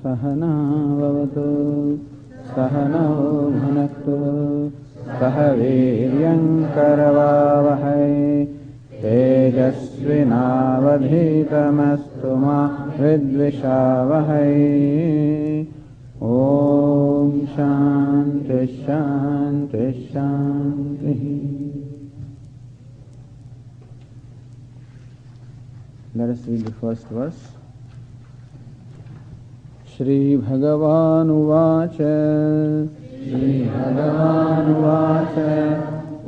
सहना भवतु सहनौ भुनक्तु सह वीर्यं करवावहै तेजस्विनावधीतमस्तु मा विद्विषावहै। ॐ शान्ति शान्ति शान्तिः। Let us read the first verse. श्रीभगवानुवाच श्रीभगवानुवाच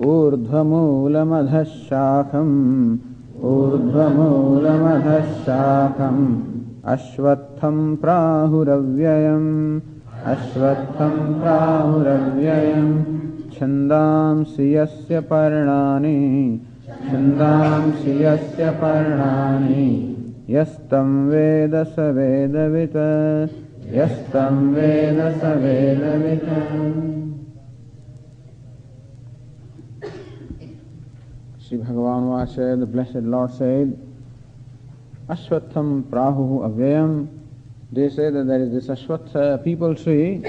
ऊर्ध्वमूलमधः शाखम् अश्वत्थं प्राहुरव्ययम् छन्दांसि यस्य पर्णानि यस्तं वेद स वेदवित् Sri Bhagavan Vacha, the Blessed Lord said, Ashwatham Prahu Avyayam. They say that there is this Ashwatha people tree,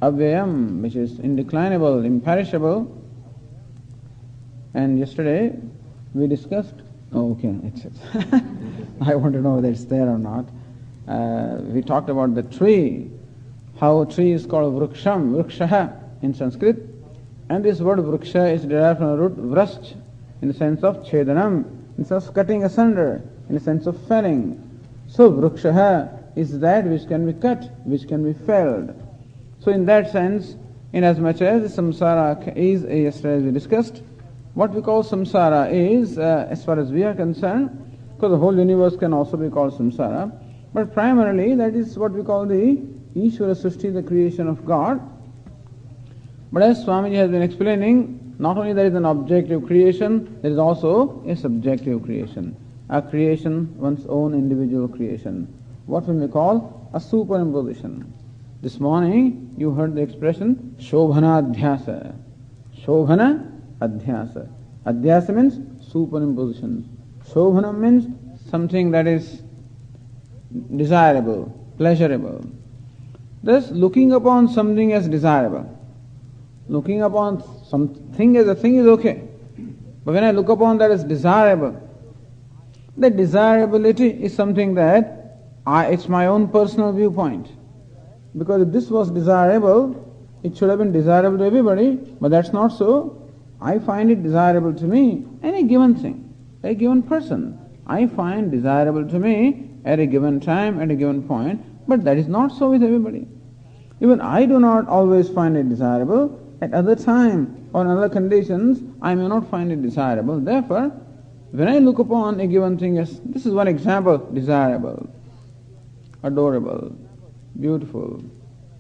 Avyayam, which is indeclinable, imperishable. And yesterday we discussed, it's I want to know whether it's there or not. We talked about the tree, how a tree is called vruksham, vrukshaha in Sanskrit. And this word vruksha is derived from the root vrasth, in the sense of chedanam, in the sense of cutting asunder, in the sense of felling. So vrukshaha is that which can be cut, which can be felled. So in that sense, inasmuch as the samsara is, yesterday as we discussed, what we call samsara is, as far as we are concerned, because the whole universe can also be called samsara, but primarily that is what we call the Ishvara Srishti, the creation of God. But as Swamiji has been explaining, not only there is an objective creation, there is also a subjective creation. A creation, one's own individual creation. What we may call a superimposition. This morning you heard the expression Shobhana Adhyasa. Shobhana Adhyasa. Adhyasa means superimposition. Shobhana means something that is desirable, pleasurable. Thus, looking upon something as desirable, looking upon something as a thing is okay. But when I look upon that as desirable, that desirability is something that it's my own personal viewpoint. Because if this was desirable, it should have been desirable to everybody, but that's not so. I find it desirable to me, any given thing, a given person. I find desirable to me at a given time, at a given point, but that is not so with everybody. Even I do not always find it desirable. At other time or in other conditions, I may not find it desirable. Therefore, when I look upon a given thing as, this is one example, desirable, adorable, beautiful,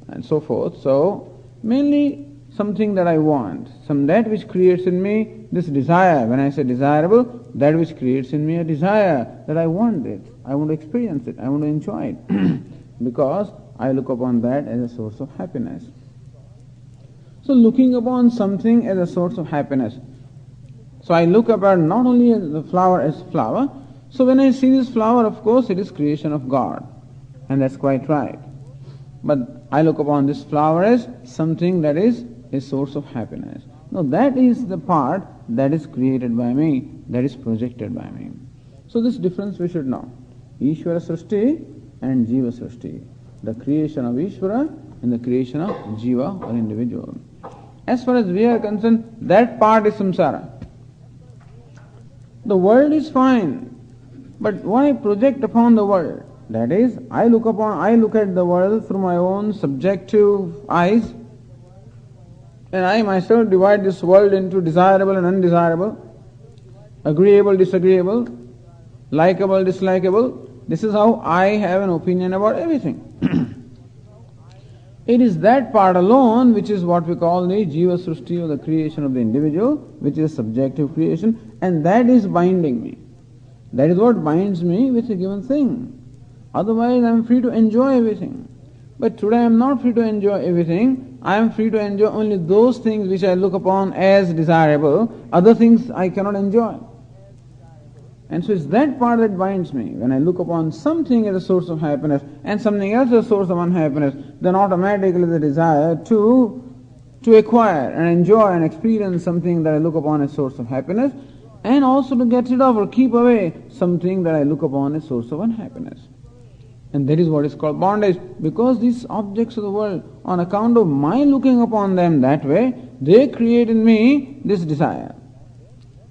and so forth. So, mainly something that I want, that which creates in me this desire. When I say desirable, that which creates in me a desire that I want it, I want to experience it, I want to enjoy it, because I look upon that as a source of happiness. So looking upon something as a source of happiness. So I look upon not only the flower as flower, so when I see this flower, of course it is creation of God, and that's quite right. But I look upon this flower as something that is a source of happiness. Now that is the part that is created by me, that is projected by me. So this difference we should know. Ishvara Srishti and Jiva Srishti. The creation of Ishvara and the creation of Jiva or individual. As far as we are concerned, that part is samsara. The world is fine, but what I project upon the world, that is, I look at the world through my own subjective eyes, and I myself divide this world into desirable and undesirable, agreeable, disagreeable, likable, dislikable. This is how I have an opinion about everything. It is that part alone which is what we call the Jiva Srishti, or the creation of the individual, which is subjective creation, and that is binding me. That is what binds me with a given thing. Otherwise I am free to enjoy everything. But today I am not free to enjoy everything. I am free to enjoy only those things which I look upon as desirable. Other things I cannot enjoy. And so it's that part that binds me. When I look upon something as a source of happiness and something else as a source of unhappiness, then automatically the desire to acquire and enjoy and experience something that I look upon as source of happiness, and also to get rid of or keep away something that I look upon as source of unhappiness. And that is what is called bondage, because these objects of the world, on account of my looking upon them that way, they create in me this desire.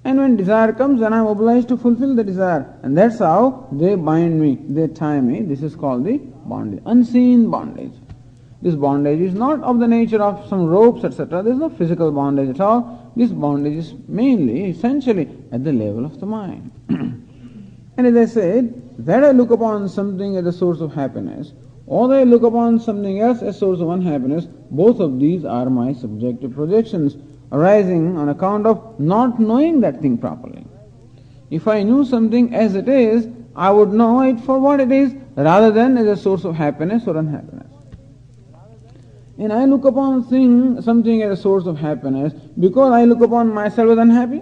And when desire comes, then I am obliged to fulfill the desire. And that's how they bind me, they tie me. This is called the bondage, unseen bondage. This bondage is not of the nature of some ropes, etc. There is no physical bondage at all. This bondage is mainly, essentially, at the level of the mind. And as I said, that I look upon something as a source of happiness, or that I look upon something else as a source of unhappiness, both of these are my subjective projections, arising on account of not knowing that thing properly. If I knew something as it is, I would know it for what it is, rather than as a source of happiness or unhappiness. And I look upon something as a source of happiness because I look upon myself as unhappy.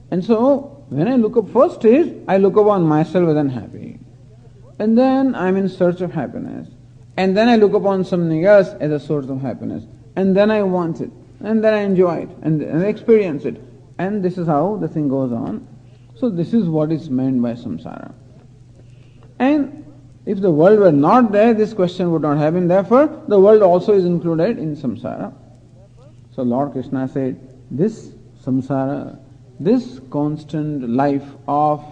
And so, when I look up, first is, I look upon myself as unhappy. And then I'm in search of happiness. And then I look upon something else as a source of happiness. And then I want it. And then I enjoy it. And I experience it. And this is how the thing goes on. So this is what is meant by samsara. And if the world were not there, this question would not have been. Therefore, the world also is included in samsara. So Lord Krishna said, this samsara, this constant life of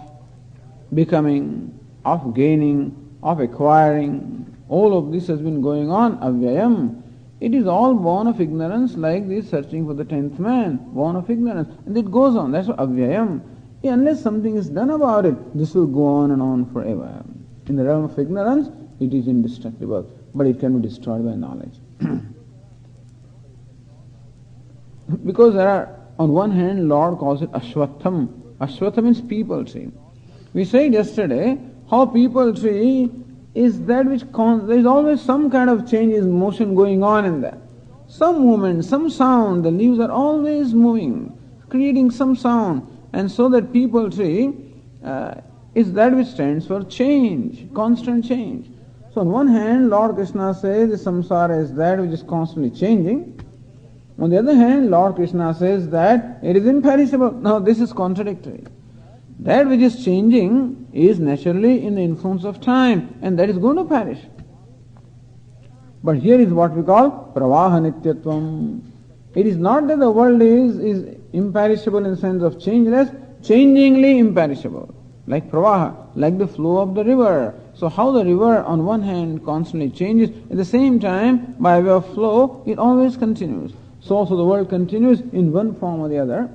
becoming, of gaining, of acquiring, all of this has been going on, avyayam. It is all born of ignorance, like this searching for the 10th man, born of ignorance. And it goes on, that's what avyayam. Unless something is done about it, this will go on and on forever. In the realm of ignorance, it is indestructible, but it can be destroyed by knowledge. Because there are, on one hand, Lord calls it ashwatham. Ashwatham means people tree. We said yesterday how people tree is that which there is always some kind of change, is motion going on in there. Some movement, some sound, the leaves are always moving, creating some sound. And so that people tree is that which stands for change, constant change. So on one hand, Lord Krishna says the samsara is that which is constantly changing. On the other hand, Lord Krishna says that it is imperishable. Now this is contradictory. That which is changing is naturally in the influence of time, and that is going to perish. But here is what we call pravaha nityatvam. It is not that the world is imperishable in the sense of changeless, changingly imperishable. Like pravaha, like the flow of the river. So how the river on one hand constantly changes, at the same time, by way of flow, it always continues. So also the world continues in one form or the other.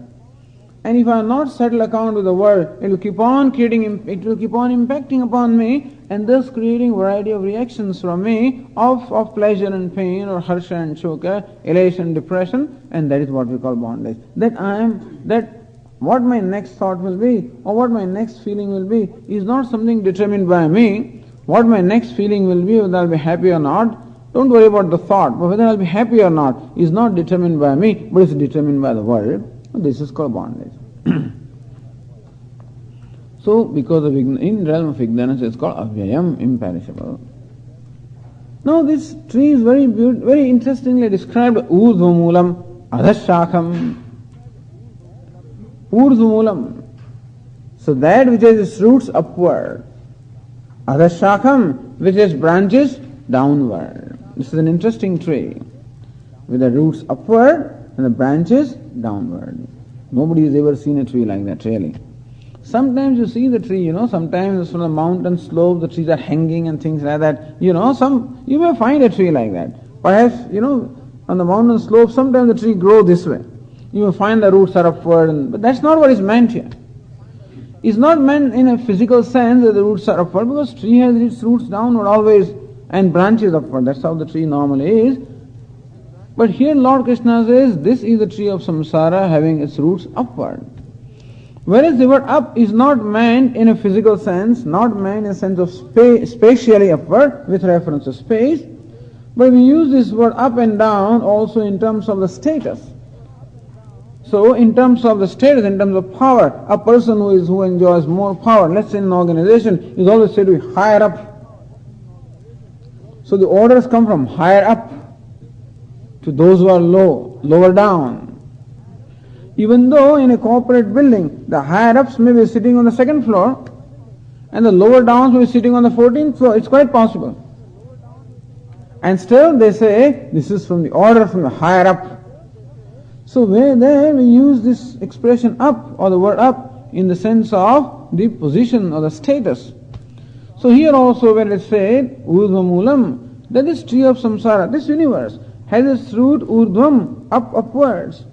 And if I have not settled account with the world, it will keep on impacting upon me, and thus creating variety of reactions from me of pleasure and pain, or harsha and shoka, elation, depression, and that is what we call bondage. That what my next thought will be, or what my next feeling will be, is not something determined by me. What my next feeling will be, whether I'll be happy or not, don't worry about the thought, but whether I'll be happy or not is not determined by me, but is determined by the world. This is called bondage. So, because of in realm of ignorance, it's called avyayam, imperishable. Now, this tree is very interestingly described. Urdhvamulam, adhashakam. Urdhvamulam. So that which has its roots upward. Adhashakam, which has branches downward. This is an interesting tree, with the roots upward and the branches downward. Nobody has ever seen a tree like that, really. Sometimes you see the tree, sometimes from the mountain slope the trees are hanging and things like that. You may find a tree like that. Perhaps, on the mountain slope, sometimes the tree grows this way. You may find the roots are upward, but that's not what is meant here. It's not meant in a physical sense that the roots are upward, because tree has its roots downward always and branches upward. That's how the tree normally is. But here Lord Krishna says, this is the tree of samsara having its roots upward. Whereas the word up is not meant in a physical sense, not meant in a sense of spatially upward with reference to space, but we use this word up and down also in terms of the status. So in terms of the status, in terms of power, a person who enjoys more power, let's say in an organization, is always said to be higher up. So the orders come from higher up to those who are lower down. Even though in a corporate building, the higher ups may be sitting on the second floor and the lower downs may be sitting on the 14th floor, it's quite possible. And still they say, this is from the order from the higher up. So where there we use this expression up or the word up in the sense of the position or the status. So here also when it said urdhvamulam, that this tree of samsara, this universe, has its root urdhvam, upwards.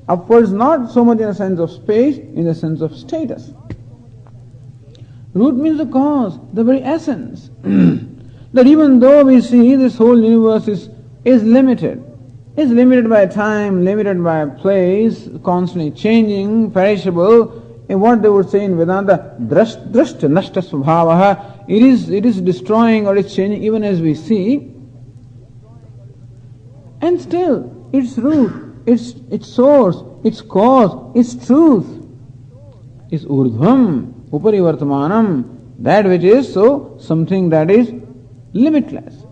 Upwards not so much in the sense of space, in the sense of status. Root means the cause, the very essence. That even though we see this whole universe is limited by time, limited by place, constantly changing, perishable, and what they would say in Vedanta, drashta nashta svabhavaha, it is destroying or it's changing even as we see, and still its root, its source, its cause, its truth is urdhvam, uparivartamanam, that which is something that is limitless.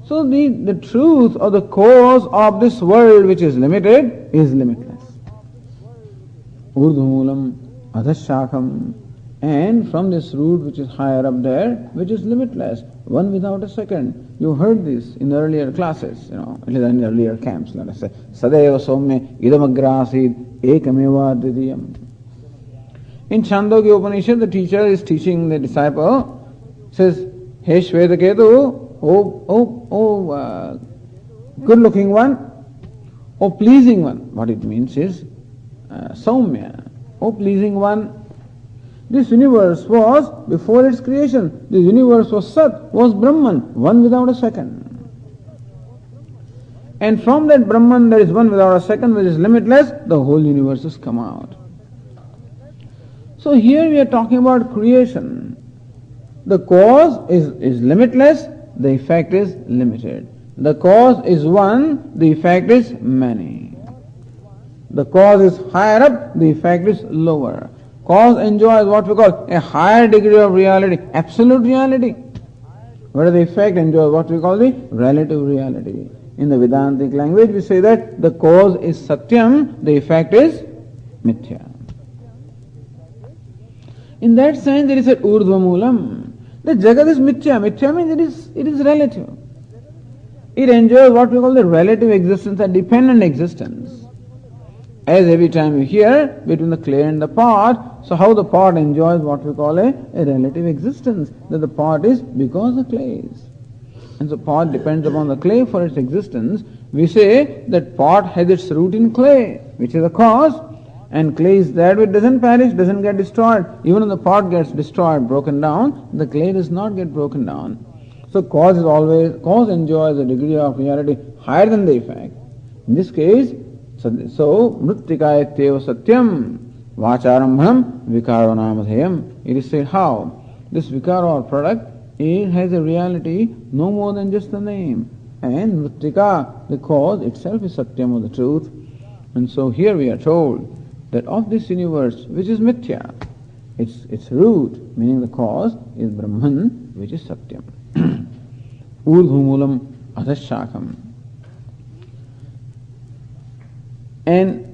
So the truth or the cause of this world which is limited is limitless. Urdhvamulam adhashakam, and from this root which is higher up there, which is limitless, one without a second. You heard this in the earlier classes, in the earlier camps, let us say. Sadeva somme idamagrasid ekameva dvidiyam. In Chandogya Upanishad, the teacher is teaching the disciple, says, Hey Shvetaketu, good looking one, pleasing one. What it means is Saumya, pleasing one. This universe was, before its creation, this universe was Sat, was Brahman, one without a second. And from that Brahman there is one without a second, which is limitless, the whole universe has come out. So here we are talking about creation. The cause is limitless, the effect is limited. The cause is one, the effect is many. The cause is higher up, the effect is lower. Cause enjoys what we call a higher degree of reality, absolute reality. Whereas the effect enjoys what we call the relative reality. In the Vedantic language we say that the cause is satyam, the effect is mithya. In that sense there is a urdhvamulam. The jagat is mithya. Mithya means it is relative. It enjoys what we call the relative existence, a dependent existence. As every time you hear between the clay and the pot, so how the pot enjoys what we call a relative existence, that the pot is because the clay is. And so pot depends upon the clay for its existence. We say that pot has its root in clay, which is the cause, and clay is that which doesn't perish, doesn't get destroyed. Even when the pot gets destroyed, broken down, the clay does not get broken down. So cause enjoys a degree of reality higher than the effect. In this case, so mrittika ityeva satyam vacharambhanam vikaro namadhayam. It is said how this vikara or product, it has a reality no more than just the name. And mrittika, the cause itself is satyam, or the truth. And so here we are told that of this universe which is mithya, its root, meaning the cause, is Brahman, which is satyam. Urdhvamulam adhashakam. And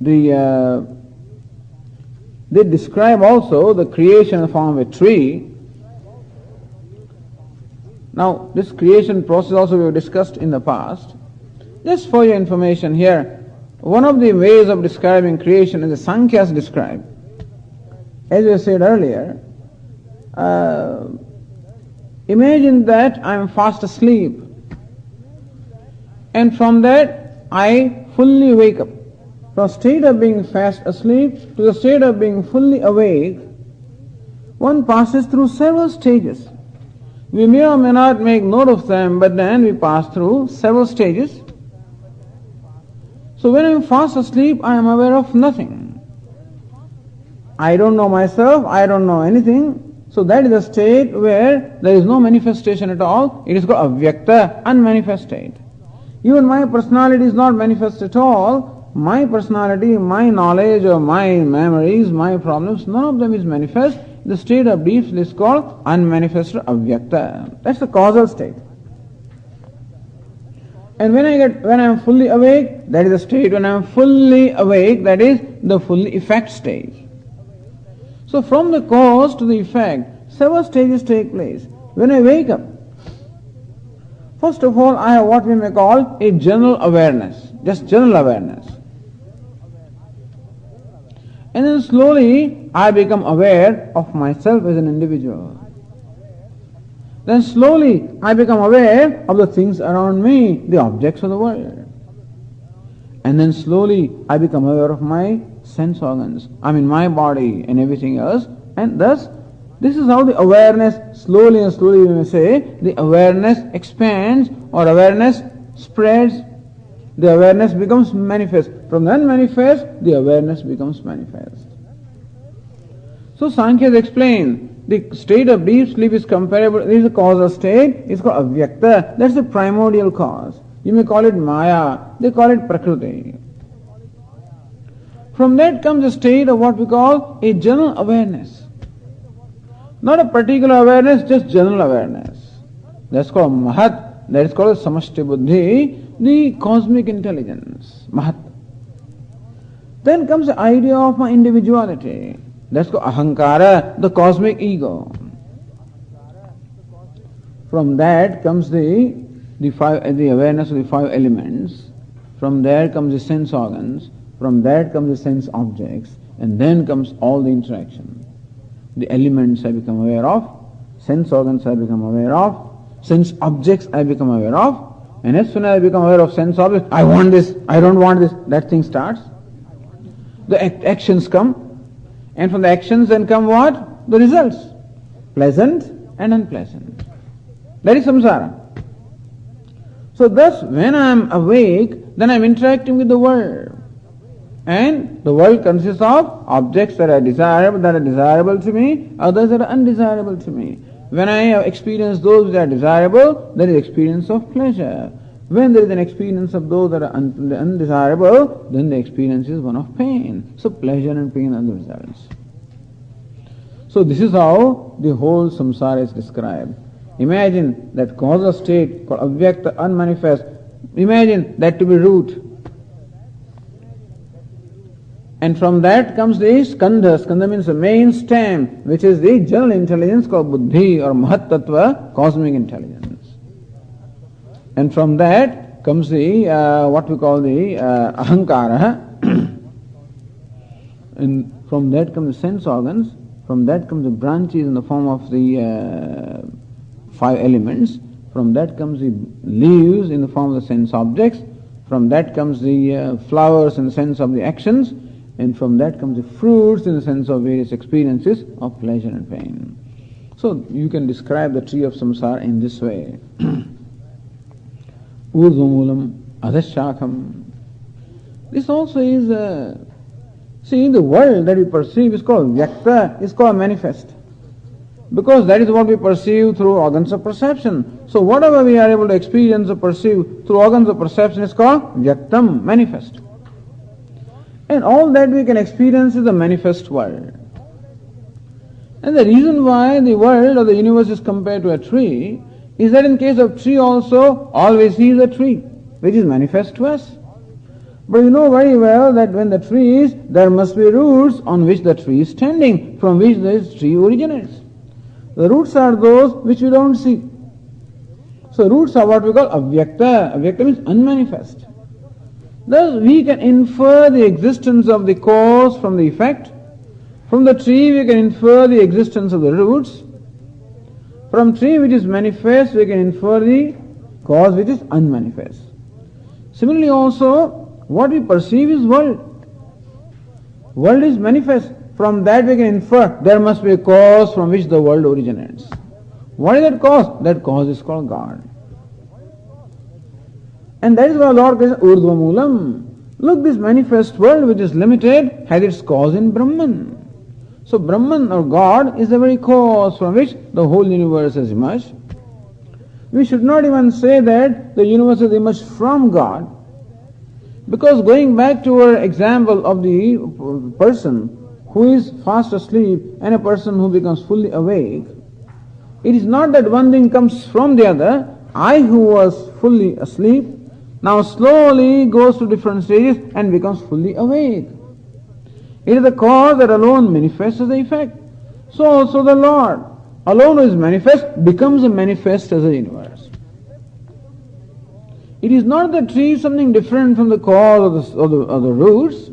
they describe also the creation in the form of a tree. Now, this creation process also we have discussed in the past. Just for your information here, one of the ways of describing creation is the Sankhyas describe. As I said earlier, imagine that I am fast asleep, and from that I fully wake up. From state of being fast asleep to the state of being fully awake, one passes through several stages. We may or may not make note of them, but then we pass through several stages. So when I am fast asleep, I am aware of nothing. I don't know myself, I don't know anything, So that is a state where there is no manifestation at all. It is called avyakta, unmanifest state. Even my personality is not manifest at all. My personality, my knowledge or my memories, my problems, none of them is manifest. The state of deep sleep is called unmanifest avyakta. That's the causal state. And when I am fully awake, that is the state when I am fully awake, that is the fully effect stage. So from the cause to the effect, several stages take place. When I wake up, first of all, I have what we may call a general awareness, just general awareness. And then slowly I become aware of myself as an individual. Then slowly I become aware of the things around me, the objects of the world. And then slowly I become aware of my sense organs, my body and everything else. And thus, this is how the awareness, slowly and slowly we may say, the awareness expands or awareness spreads. The awareness becomes manifest. From the unmanifest, the awareness becomes manifest. So Sankhya has explained, the state of deep sleep is comparable, this is a causal state, it's called avyakta, that's the primordial cause. You may call it maya, they call it prakriti. From that comes a state of what we call a general awareness. Not a particular awareness, just general awareness. That's called mahat, that is called samashti buddhi, the cosmic intelligence, mahat. Then comes the idea of my individuality. That's called ahankara, the cosmic ego. From that comes the awareness of the five elements. From there comes the sense organs. From that comes the sense objects. And then comes all the interaction. The elements I become aware of. Sense organs I become aware of. Sense objects I become aware of. And as soon as I become aware of sense objects, I want this, I don't want this, that thing starts. The actions come. And from the actions then come what? The results. Pleasant and unpleasant. That is samsara. So thus, when I am awake, then I am interacting with the world. And the world consists of objects that are desirable to me, others that are undesirable to me. When I have experienced those that are desirable, there is experience of pleasure. When there is an experience of those that are undesirable, then the experience is one of pain. So pleasure and pain are the results. So this is how the whole samsara is described. Imagine that causal state called avyakta, unmanifest. Imagine that to be root. And from that comes the skandha. Skandha means the main stem, which is the general intelligence called buddhi or mahat tattva, cosmic intelligence. And from that comes the what we call the ahankara. And from that comes the sense organs. From that comes the branches in the form of the five elements. From that comes the leaves in the form of the sense objects. From that comes the flowers in the sense of the actions. And from that comes the fruits in the sense of various experiences of pleasure and pain. So you can describe the tree of samsara in this way. Urdhvamulam adhashakam. This also is, the world that we perceive is called vyakta, is called manifest. Because that is what we perceive through organs of perception. So whatever we are able to experience or perceive through organs of perception is called vyaktam, manifest. And all that we can experience is the manifest world. And the reason why the world or the universe is compared to a tree is that in case of tree also, all we see is a tree, which is manifest to us. But you know very well that when the tree is, there must be roots on which the tree is standing, from which this tree originates. The roots are those which we don't see. So roots are what we call avyakta. Avyakta means unmanifest. Thus we can infer the existence of the cause from the effect. From the tree we can infer the existence of the roots. From tree which is manifest we can infer the cause which is unmanifest. Similarly also, what we perceive is world. World is manifest. From that we can infer there must be a cause from which the world originates. What is that cause? That cause is called God. And that is why Lord says, Urdhvamulam. Look, this manifest world which is limited has its cause in Brahman. So Brahman or God is the very cause from which the whole universe has emerged. We should not even say that the universe has emerged from God, because going back to our example of the person who is fast asleep and a person who becomes fully awake, it is not that one thing comes from the other. I who was fully asleep now slowly goes to different stages and becomes fully awake. It is the cause that alone manifests as the effect. So also the Lord, alone who is manifest, becomes a manifest as a universe. It is not the tree something different from the cause or the roots.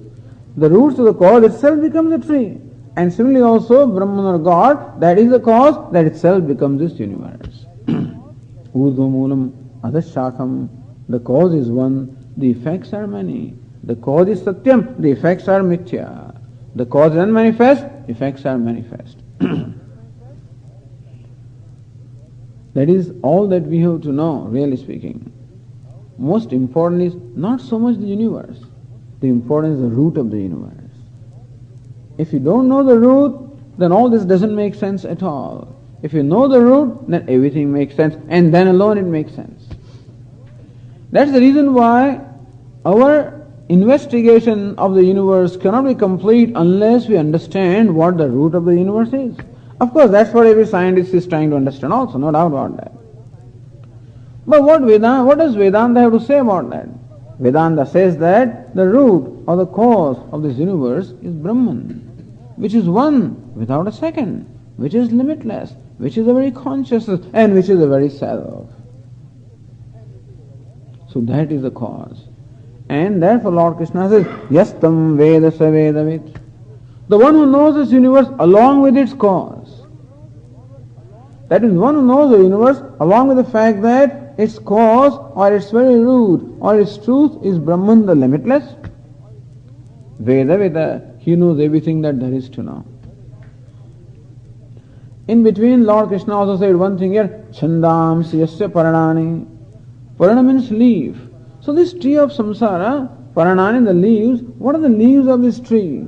The roots of the cause itself become the tree. And similarly also Brahman or God, that is the cause that itself becomes this universe. Urdhvamulam adashakam. The cause is one, the effects are many. The cause is satyam, the effects are mithya. The cause is unmanifest, effects are manifest. That is all that we have to know, really speaking. Most important is not so much the universe. The important is the root of the universe. If you don't know the root, then all this doesn't make sense at all. If you know the root, then everything makes sense, and then alone it makes sense. That's the reason why our investigation of the universe cannot be complete unless we understand what the root of the universe is. Of course, that's what every scientist is trying to understand also, no doubt about that. But what does Vedanta have to say about that? Vedanta says that the root or the cause of this universe is Brahman, which is one without a second, which is limitless, which is the very consciousness, and which is the very self. So that is the cause. And therefore Lord Krishna says, Yastam Veda sa Vedavit. The one who knows this universe along with its cause. That is, one who knows the universe along with the fact that its cause or its very root or its truth is Brahman, the limitless. Vedavita, he knows everything that there is to know. In between, Lord Krishna also said one thing here, Chandam siyasya paranani. Parana means leaf. So this tree of samsara, paranani, the leaves, what are the leaves of this tree?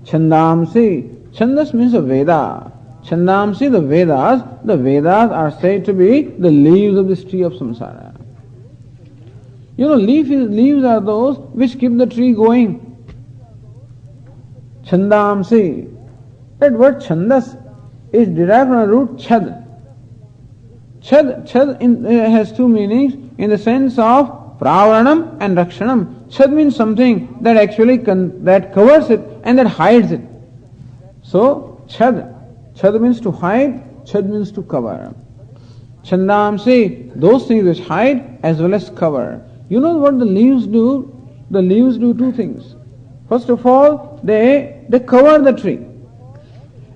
Chandamsi. Chandas means a Veda. Chandamsi, the Vedas are said to be the leaves of this tree of samsara. You know, leaves are those which keep the tree going. Chandamsi. That word chandas is derived from the root chad. Chad has two meanings in the sense of pravaranam and rakshanam. Chad means something that actually that covers it and that hides it. So, chad means to hide, chad means to cover. Chandamsi, those things which hide as well as cover. You know what the leaves do? The leaves do two things. First of all, they cover the tree.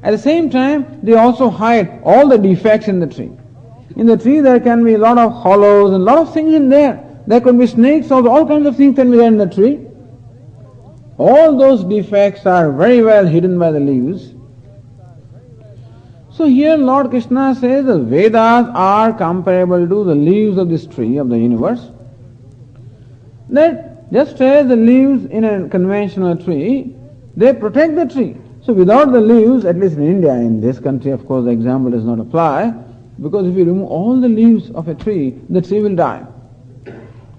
At the same time, they also hide all the defects in the tree. In the tree there can be a lot of hollows and a lot of things in there. There could be snakes, all kinds of things can be there in the tree. All those defects are very well hidden by the leaves. So here Lord Krishna says the Vedas are comparable to the leaves of this tree of the universe. That just as the leaves in a conventional tree, they protect the tree. So without the leaves, at least in India, in this country of course the example does not apply, because if you remove all the leaves of a tree, the tree will die.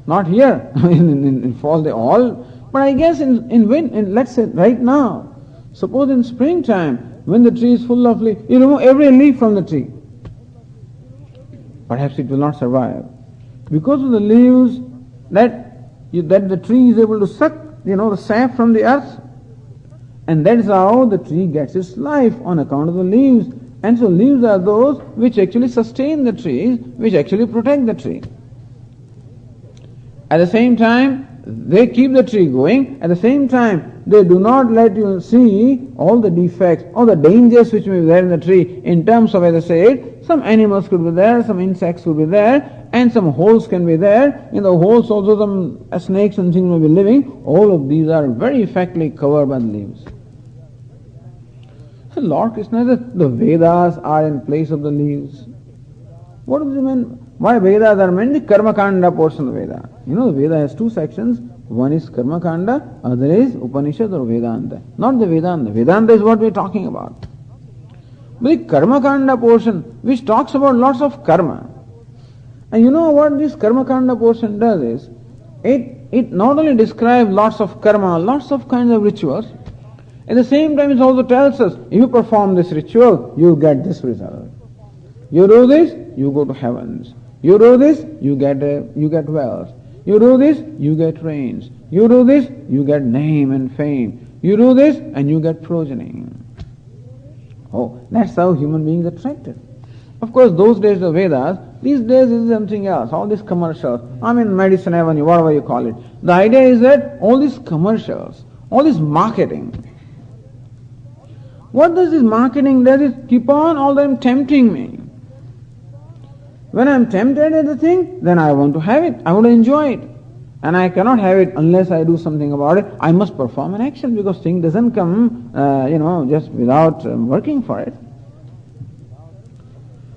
Not here, in fall they all, but I guess in let's say right now, suppose in springtime, when the tree is full of leaves, you remove every leaf from the tree. Perhaps it will not survive. Because of the leaves that the tree is able to suck, the sap from the earth. And that is how the tree gets its life, on account of the leaves. And so leaves are those which actually sustain the trees, which actually protect the tree. At the same time, they keep the tree going. At the same time, they do not let you see all the defects, all the dangers which may be there in the tree, in terms of, as I said, some animals could be there, some insects could be there, and some holes can be there. In the holes also some snakes and things may be living. All of these are very effectively covered by the leaves. So Lord Krishna says the Vedas are in place of the leaves. What does it mean? Why Vedas are meant? The Karma Kanda portion of the Veda. The Veda has two sections. One is Karma Kanda, other is Upanishad or Vedanta. Not the Vedanta. Vedanta is what we are talking about. But the Karma Kanda portion, which talks about lots of karma. And you know what this Karma Kanda portion does is, it not only describes lots of karma, lots of kinds of rituals, at the same time it also tells us, if you perform this ritual, you get this result. You do this, you go to heavens. You do this, you get wealth. You do this, you get rains. You do this, you get name and fame. You do this, and you get progeny. Oh, that's how human beings are attracted. Of course, those days of Vedas, these days is something else. All these commercials, Medicine Avenue, whatever you call it. The idea is that all these commercials, all this marketing, what does this marketing do is keep on all the time tempting me. When I am tempted at the thing, then I want to have it. I want to enjoy it. And I cannot have it unless I do something about it. I must perform an action because thing doesn't come, just without working for it.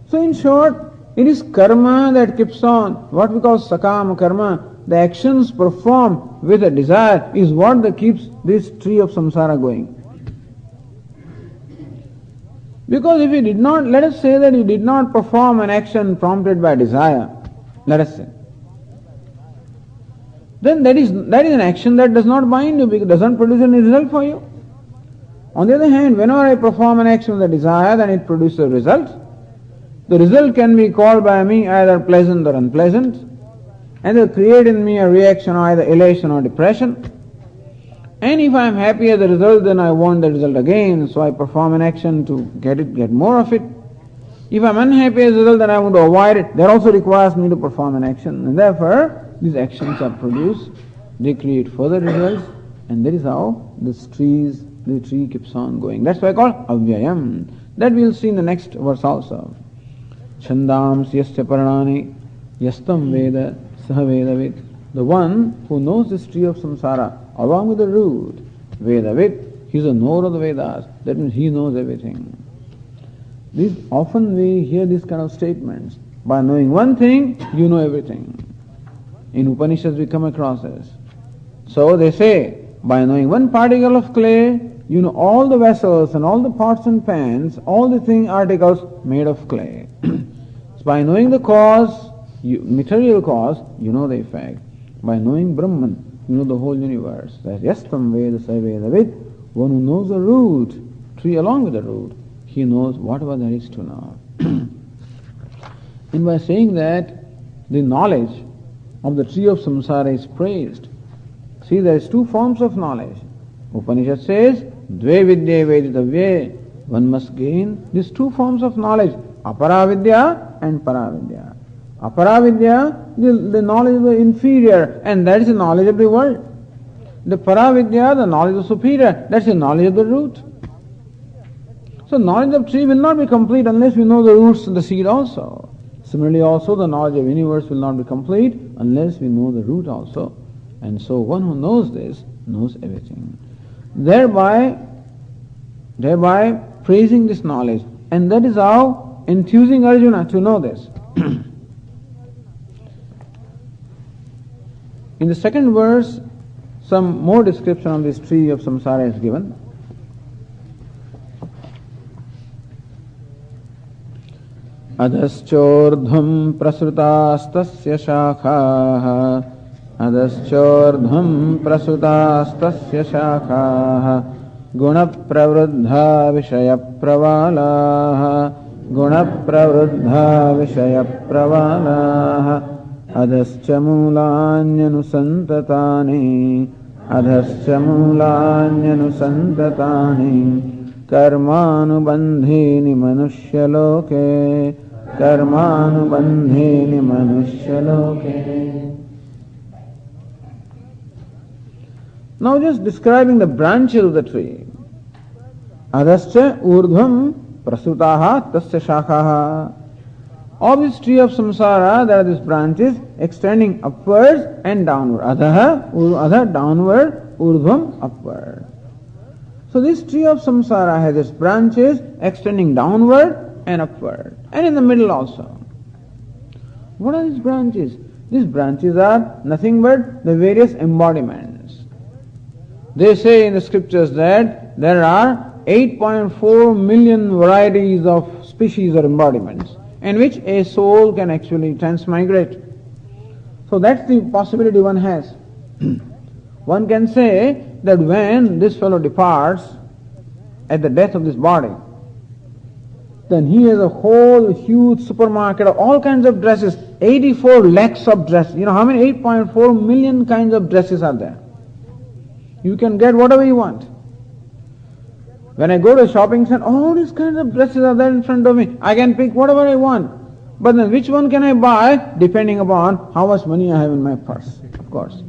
So in short, it is karma that keeps on. What we call sakama karma, the actions performed with a desire is what that keeps this tree of samsara going. Because if you did not, let us say that you did not perform an action prompted by desire, let us say, then that is an action that does not bind you because it doesn't produce any result for you. On the other hand, whenever I perform an action with a desire, then it produces a result. The result can be called by me either pleasant or unpleasant, and it will create in me a reaction of either elation or depression. And if I am happy as a result, then I want the result again, so I perform an action to get more of it. If I am unhappy as a result, then I want to avoid it. That also requires me to perform an action. And therefore, these actions are produced, they create further results, and that is how the tree keeps on going. That's why I call avyayam. That we will see in the next verse also. Chandams yasya paranani yastam veda saha vedavid. The one who knows this tree of samsara along with the root, vedavid, he is a knower of the Vedas. That means he knows everything. Often we hear these kind of statements. By knowing one thing, you know everything. In Upanishads we come across this. So they say, by knowing one particle of clay, you know all the vessels and all the pots and pans, all the articles made of clay. So by knowing the cause, material cause, you know the effect. By knowing Brahman, you know the whole universe. That yastam veda sa vedavid, one who knows the root, tree along with the root, he knows whatever there is to know. And by saying that, the knowledge of the tree of samsara is praised. See, there is two forms of knowledge. Upanishad says, dve vidya veditavye, one must gain these two forms of knowledge, aparavidya and paravidya. Aparavidya, the knowledge of the inferior, and that is the knowledge of the world. The paravidya, the knowledge of the superior, that's the knowledge of the root. So knowledge of tree will not be complete unless we know the roots and the seed also. Similarly also, the knowledge of universe will not be complete unless we know the root also. And so one who knows this, knows everything. Thereby praising this knowledge. And that is how enthusing Arjuna to know this. In the second verse, some more description of this tree of samsara is given. Adhaschordham prasutastasya shakhaha Adhaschordham prasutastasya shakhaha Guna pravruddha vishaya pravalaha Guna pravruddha vishaya pravalaha Adhascha mulānyanu santatani Karmanubandhini manushya loke. Now just describing the branches of the tree. Adhascha urdhvam prasutaha tasya shakhaha. Of this tree of samsara, there are these branches extending upwards and downward. Adha downward, urdhvam upward. So this tree of samsara has its branches extending downward and upward, and in the middle also. What are these branches? These branches are nothing but the various embodiments. They say in the scriptures that there are 8.4 million varieties of species or embodiments in which a soul can actually transmigrate. So that's the possibility one has. One can say that when this fellow departs at the death of this body, then he has a whole huge supermarket of all kinds of dresses, 84 lakhs of dresses. You know how many? 8.4 million kinds of dresses are there. You can get whatever you want. When I go to a shopping center, all these kinds of dresses are there in front of me. I can pick whatever I want. But then which one can I buy? Depending upon how much money I have in my purse, of course.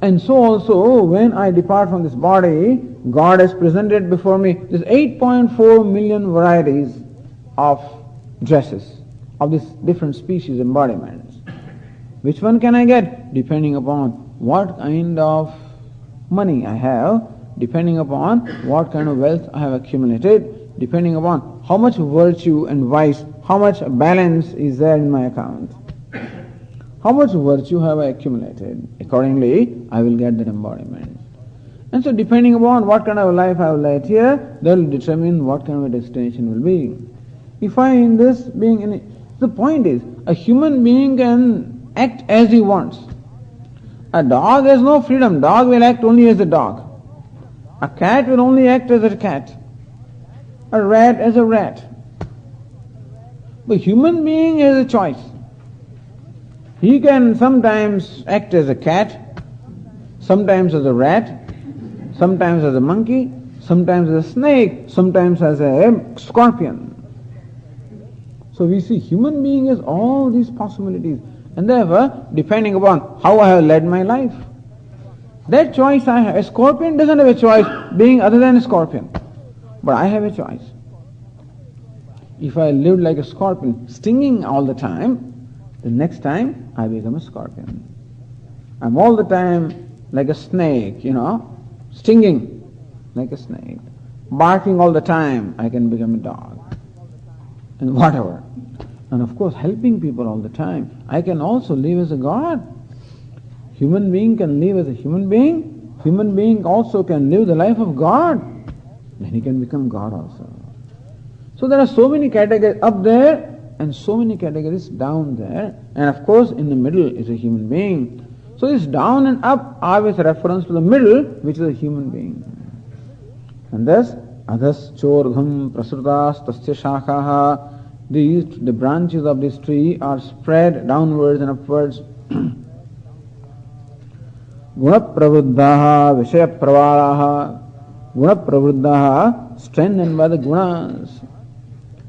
And so also, when I depart from this body, God has presented before me this 8.4 million varieties of dresses, of these different species embodiments. Which one can I get? Depending upon what kind of money I have, depending upon what kind of wealth I have accumulated, depending upon how much virtue and vice, how much balance is there in my account. How much virtue have I accumulated? Accordingly, I will get that embodiment. And so depending upon what kind of a life I will lead here, that will determine what kind of a destination will be. If I in this being the point is, a human being can act as he wants. A dog has no freedom. Dog will act only as a dog. A cat will only act as a cat. A rat as a rat. But human being has a choice. He can sometimes act as a cat, sometimes as a rat, sometimes as a monkey, sometimes as a snake, sometimes as a scorpion. So we see human being has all these possibilities. And therefore, depending upon how I have led my life, that choice I have. A scorpion doesn't have a choice being other than a scorpion. But I have a choice. If I lived like a scorpion, stinging all the time, the next time I become a scorpion. I'm all the time like a snake, stinging like a snake. Barking all the time, I can become a dog. And whatever. And of course, helping people all the time, I can also live as a god. Human being can live as a human being. Human being also can live the life of God. Then he can become God also. So there are so many categories up there and so many categories down there. And of course, in the middle is a human being. So this down and up are with reference to the middle, which is a human being. And thus, adhas chorgham prasrutas tasya shakhaha. The branches of this tree are spread downwards and upwards. Guna pravruddhaha vishaya pravaraha. Guna pravruddhaha, strengthened by the gunas.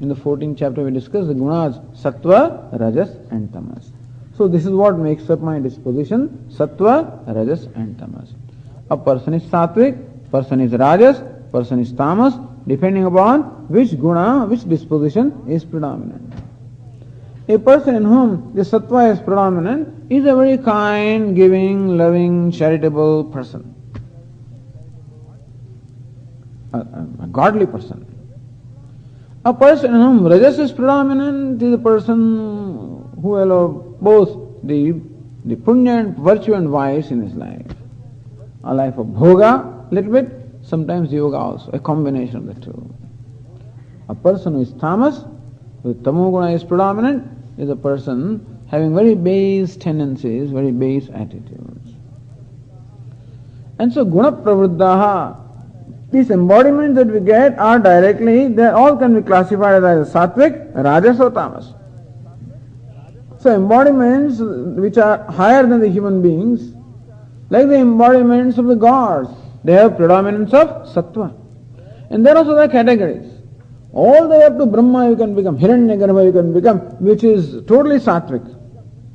In the 14th chapter we discussed the gunas, sattva, rajas and tamas. So this is what makes up my disposition, sattva, rajas and tamas. A person is sattvic, person is rajas, person is tamas, depending upon which guna, which disposition is predominant. A person in whom the sattva is predominant is a very kind, giving, loving, charitable person. A godly person. A person in whom rajas is predominant is a person who will have both the punya and virtue and vice in his life. A life of bhoga, little bit, sometimes yoga also, a combination of the two. A person who is tamas, with tamoguna is predominant, is a person having very base tendencies, very base attitudes. And so guna pravruddhaha, these embodiments that we get are directly, they all can be classified as sattvic, rajas or tamas. So embodiments which are higher than the human beings, like the embodiments of the gods, they have predominance of sattva. And there also there are categories. All the way up to Brahma you can become, Hiranyagarbha you can become, which is totally sattvic,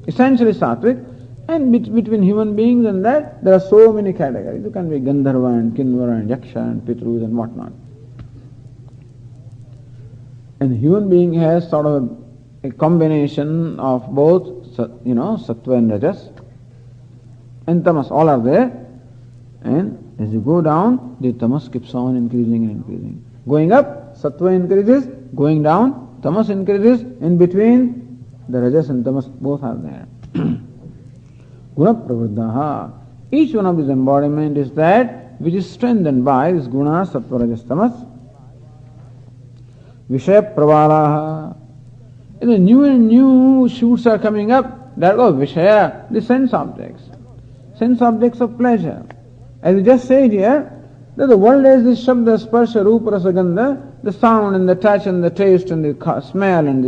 essentially sattvic. And between human beings and that, there are so many categories. You can be Gandharva and Kinvara and Yaksha and Pitrus and whatnot. And human being has sort of a combination of both, sattva and rajas and tamas, all are there. And as you go down, the tamas keeps on increasing and increasing. Going up, sattva increases, going down, tamas increases, in between, The rajas and tamas both are there. Guna pravruddhaha. Each one of these embodiment is that which is strengthened by this guna, sattva, rajas, tamas. Vishaya pravaraha. And the new and new shoots are coming up. That are Vishaya, the sense objects of pleasure. As we just said here, that the world has this Shabda, Sparsha, Rupa, Rasa, Gandha, the sound and the touch and the taste and the smell and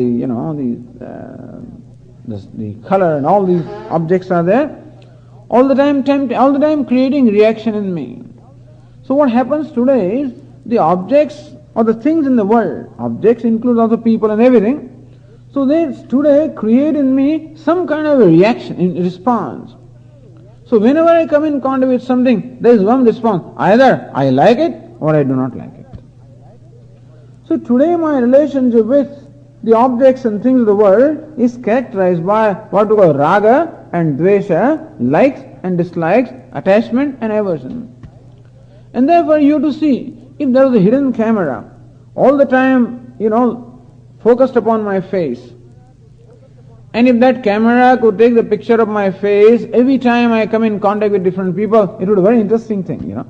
the color and all these objects are there. All the time creating reaction in me. So what happens today is the objects or the things in the world, objects include other people and everything, so they today create in me some kind of a reaction, in response. So whenever I come in contact with something, there is one response. Either I like it or I do not like it. So today my relationship with the objects and things of the world is characterized by what we call raga and dvesha, likes and dislikes, attachment and aversion. And therefore you have to see, if there was a hidden camera, all the time, focused upon my face, and if that camera could take the picture of my face every time I come in contact with different people, it would be a very interesting thing,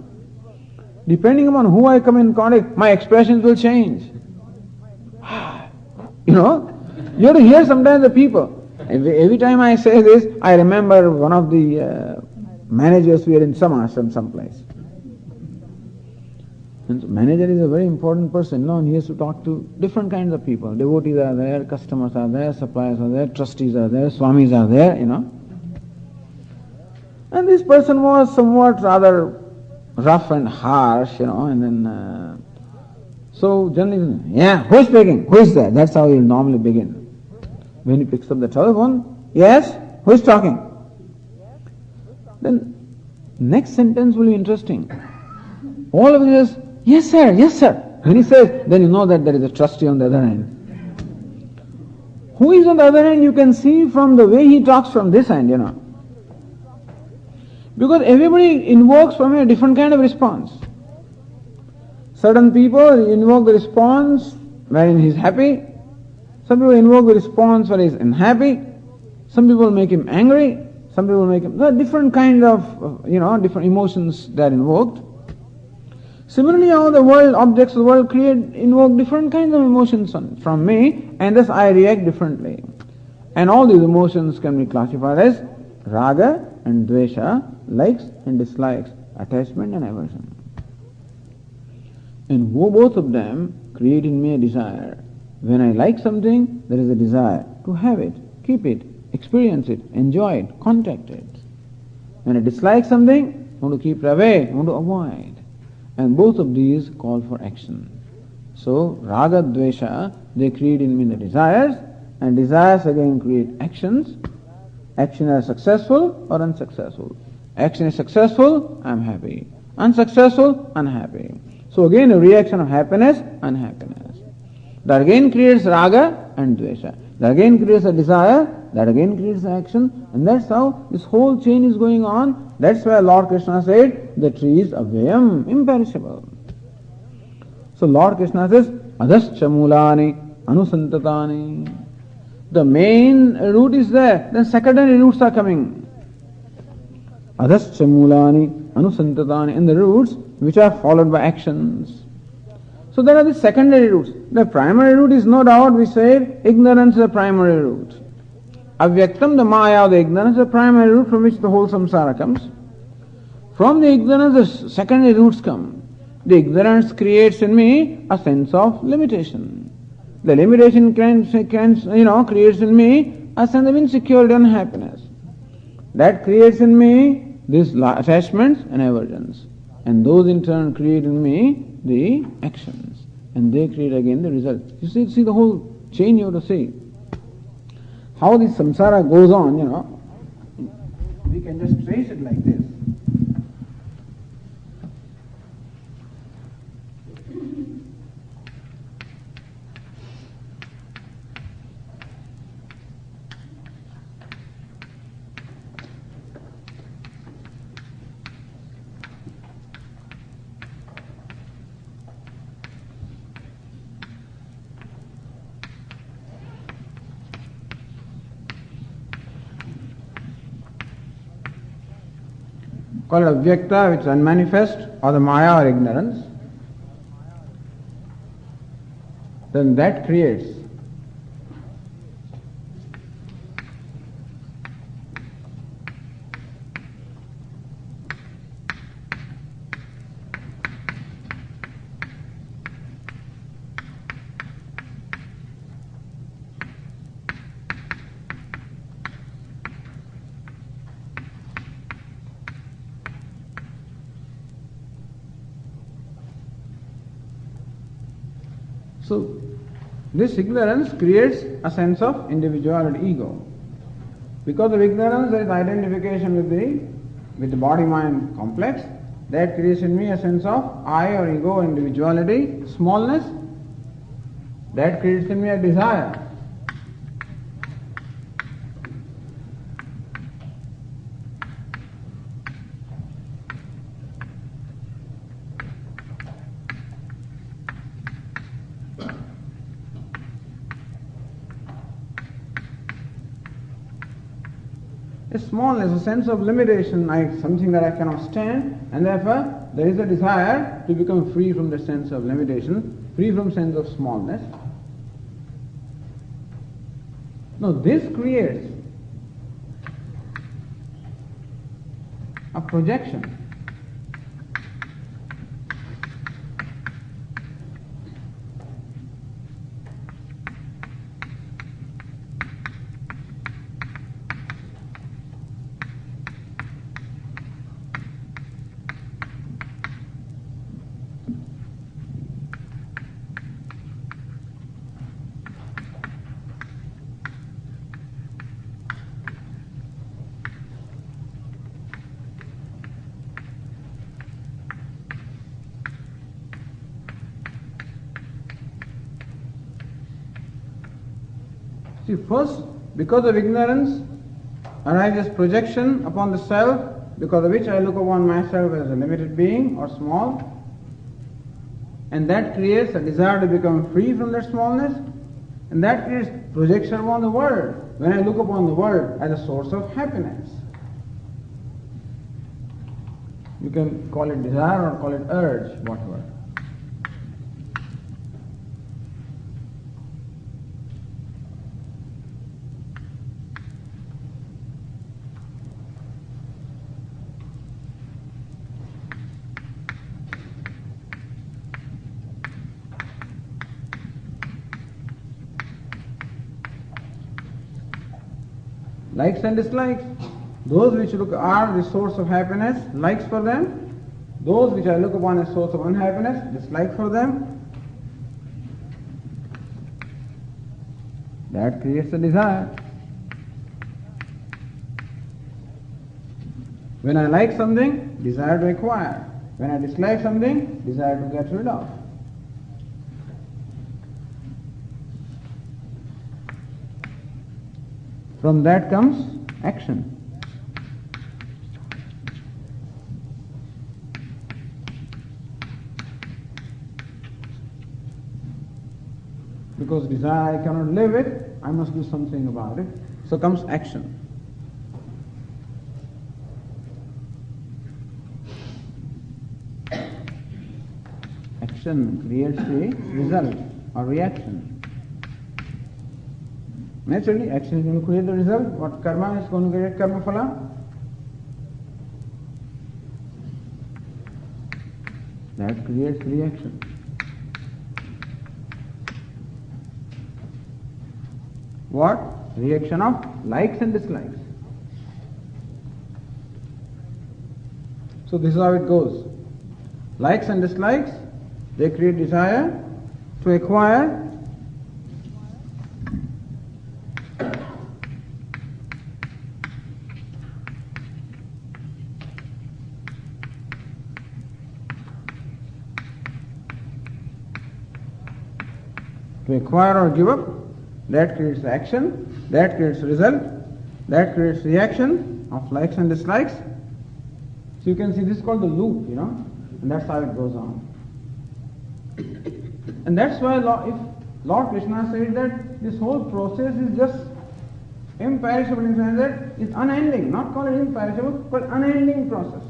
Depending upon who I come in contact, my expressions will change. You have to hear sometimes the people. Every time I say this, I remember one of the managers we are in some ashram, someplace. And so manager is a very important person, and he has to talk to different kinds of people. Devotees are there, customers are there, suppliers are there, trustees are there, swamis are there, And this person was somewhat rather rough and harsh, and then so generally, who is speaking? Who is there? That's how he'll normally begin. When he picks up the telephone, yes, who is talking? Then next sentence will be interesting. All of this, yes sir, yes sir. When he says, then you know that there is a trustee on the other end. Who is on the other end, you can see from the way he talks from this end, Because everybody invokes from a different kind of response. Certain people invoke the response wherein he is happy. Some people invoke the response where he is unhappy. Some people make him angry. Some people make him... There are different kind of, different emotions that are invoked. Similarly, how the world, objects of the world invoke different kinds of emotions from me, and thus I react differently. And all these emotions can be classified as raga and dvesha, likes and dislikes, attachment and aversion. And both of them create in me a desire. When I like something, there is a desire to have it, keep it, experience it, enjoy it, contact it. When I dislike something, I want to keep it away, I want to avoid. And both of these call for action. So, raga, dvesha, they create in me the desires, and desires again create actions. Action is successful or unsuccessful. Action is successful, I am happy. Unsuccessful, unhappy. So again a reaction of happiness, unhappiness. That again creates raga and dvesha. That again creates a desire, that again creates action, and that's how this whole chain is going on. That's why Lord Krishna said, the tree is avyayam, imperishable. So Lord Krishna says, adhascha mulani anusantatani. The main root is there, then secondary roots are coming. Adhascha mulani anusantatani, and the roots which are followed by actions. So there are the secondary roots. The primary root is no doubt, we said, ignorance is the primary root. Avyaktam, the maya, the ignorance, is the primary root from which the whole samsara comes. From the ignorance, the secondary roots come. The ignorance creates in me a sense of limitation. The limitation creates in me a sense of insecurity and unhappiness. That creates in me these attachments and aversions. And those in turn create in me the actions. And they create again the result. You see the whole chain you have to see. How this samsara goes on, we can just trace it like this. call it avyakta, which is unmanifest, or the maya or ignorance, then that creates so this ignorance creates a sense of individuality, ego. Because of ignorance there is identification with the body-mind complex. That creates in me a sense of I or ego, individuality, smallness. That creates in me a desire. A smallness, a sense of limitation, like something that I cannot stand, and therefore there is a desire to become free from the sense of limitation, free from sense of smallness. Now this creates a projection. See, first, because of ignorance, arises projection upon the self, because of which I look upon myself as a limited being or small, and that creates a desire to become free from that smallness, and that creates projection upon the world, when I look upon the world as a source of happiness. You can call it desire or call it urge, whatever. Likes and dislikes. Those which look are the source of happiness, likes for them. Those which I look upon as source of unhappiness, dislike for them. That creates a desire. When I like something, desire to acquire. When I dislike something, desire to get rid of. From that comes action. Because desire I cannot live it, I must do something about it. So comes action. Action creates a result or reaction. Naturally, action is going to create the result. What karma is going to create karma phala? That creates reaction. What? Reaction of likes and dislikes. So this is how it goes. Likes and dislikes, they create desire to acquire. To acquire or give up, that creates action, that creates result, that creates reaction of likes and dislikes. So you can see this is called the loop, and that's how it goes on. And that's why if Lord Krishna said that this whole process is just imperishable in the sense that it's unending, not called imperishable, but unending process.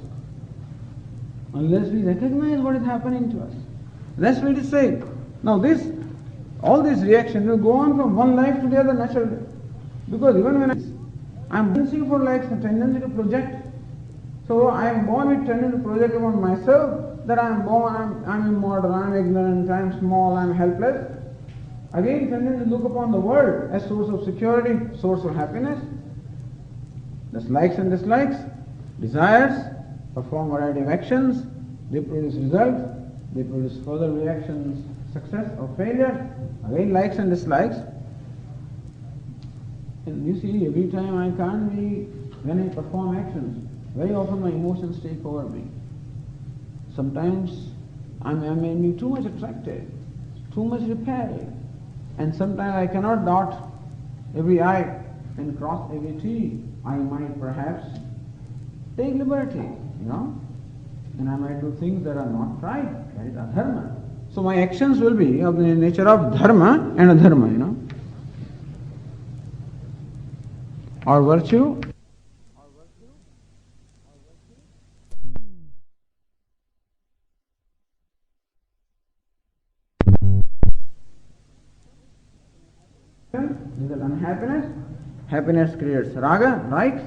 unless we recognize what is happening to us. That's what it is saying. Now all these reactions will go on from one life to the other naturally. Because even when I am tendency for like a tendency to project. So I am born with tendency to project upon myself that I am born, I am immortal, I am ignorant, I am small, I am helpless. Again, tendency to look upon the world as source of security, source of happiness. Thus likes and dislikes, desires, perform variety of actions, they produce results, they produce further reactions, success or failure. Again, likes and dislikes. And you see, every time I can't be, when I perform actions, very often my emotions take over me. Sometimes I may be too much attracted, too much repelled, and sometimes I cannot dot every I and cross every T. I might perhaps take liberty, and I might do things that are not right, that is adharma. So my actions will be of the nature of dharma and adharma, or virtue. This is unhappiness. Happiness creates raga, likes.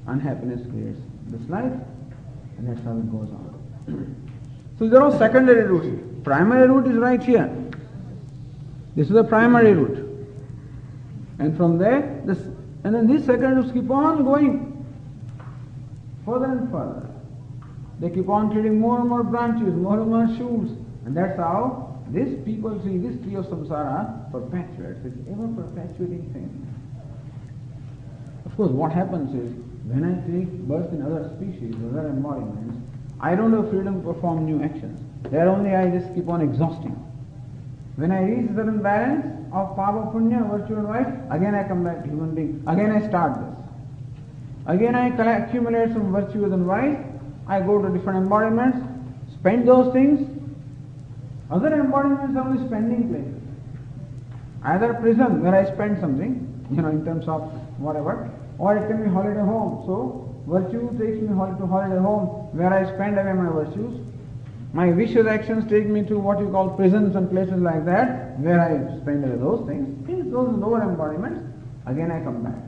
Unhappiness creates dislike. And that's how it goes on. So these are all secondary roots. Primary root is right here. This is the primary root. And from there, and then these secondary roots keep on going further and further. They keep on creating more and more branches, more and more shoots. And that's how this people see this tree of samsara perpetuates. It's ever perpetuating thing. Of course, what happens is, when I take birth in other species, other embodiments, I don't have freedom to perform new actions. There only I just keep on exhausting. When I reach a certain balance of papa, punya, virtue and vice, again I come back to human being. Again I start this. Again I accumulate some virtues and vice. I go to different embodiments, spend those things. Other embodiments are only spending places. Either prison where I spend something, in terms of whatever, or it can be holiday home. So virtue takes me to holiday home where I spend away my virtues. My vicious actions take me to what you call prisons and places like that where I spend away those things. In those lower embodiments, again I come back.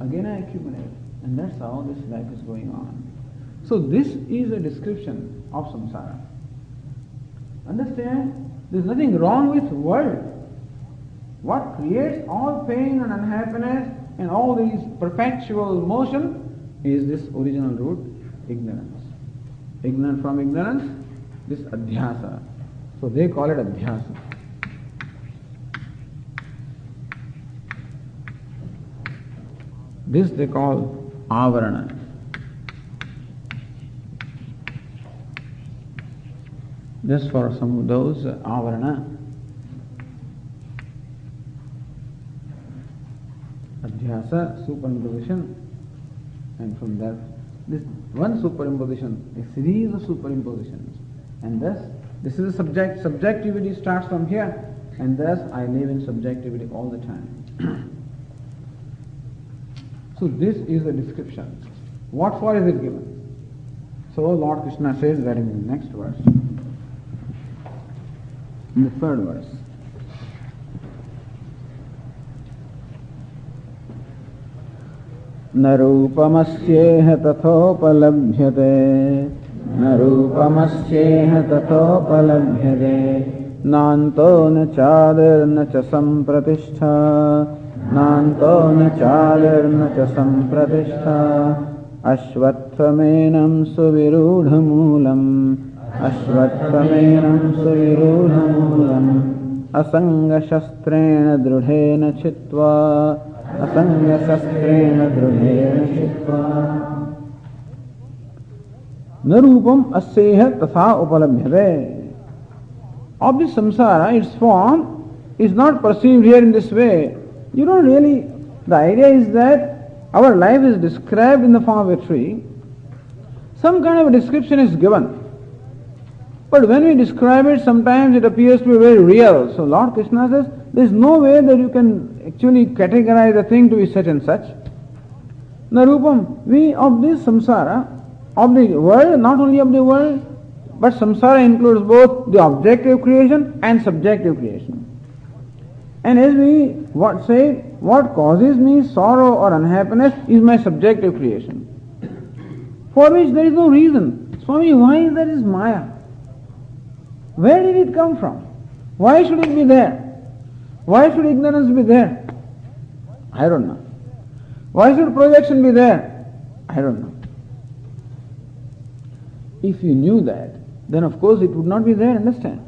Again I accumulate. And that's how this life is going on. So this is a description of samsara. Understand? There's nothing wrong with world. What creates all pain and unhappiness and all these perpetual motion is this original root, ignorance. Ignorant from ignorance, this adhyasa. So they call it adhyasa. This they call avarana. Just for some of those, avarana. Adhyasa, superimposition, and from there, this one superimposition, a series of superimpositions, and thus, this is a subjectivity starts from here, and thus I live in subjectivity all the time. So this is the description. What for is it given? So Lord Krishna says that in the next verse. In the third verse. न रूपमस्येह तथोपलभ्यते न रूपमस्येह तथोपलभ्यते नान्तो न चादिर्न च सम्प्रतिष्ठा नान्तो न चादिर्न च सम्प्रतिष्ठा अश्वत्थमेनं सुविरूढमूलम् अश्वत्थमेनं सुविरूढमूलम् असङ्गशस्त्रेण दृढेन छित्त्वा असंगशस्त्रेण दृढेन छित्त्वा न रूपम अस्येह तथा उपलभ्यते. Of this samsara, its form is not perceived here in this way. You don't really, the idea is that our life is described in the form of a tree. Some kind of a description is given. But when we describe it, sometimes it appears to be very real. So Lord Krishna says, there is no way that you can actually categorize the thing to be such and such. Narupam, we of this samsara, of the world, not only of the world, But samsara includes both the objective creation and subjective creation. And as we say, what causes me sorrow or unhappiness is my subjective creation, for which there is no reason. Swami, why that is Maya? Where did it come from? Why should it be there? Why should ignorance be there? I don't know. Why should projection be there? I don't know. If you knew that, then of course it would not be there, understand?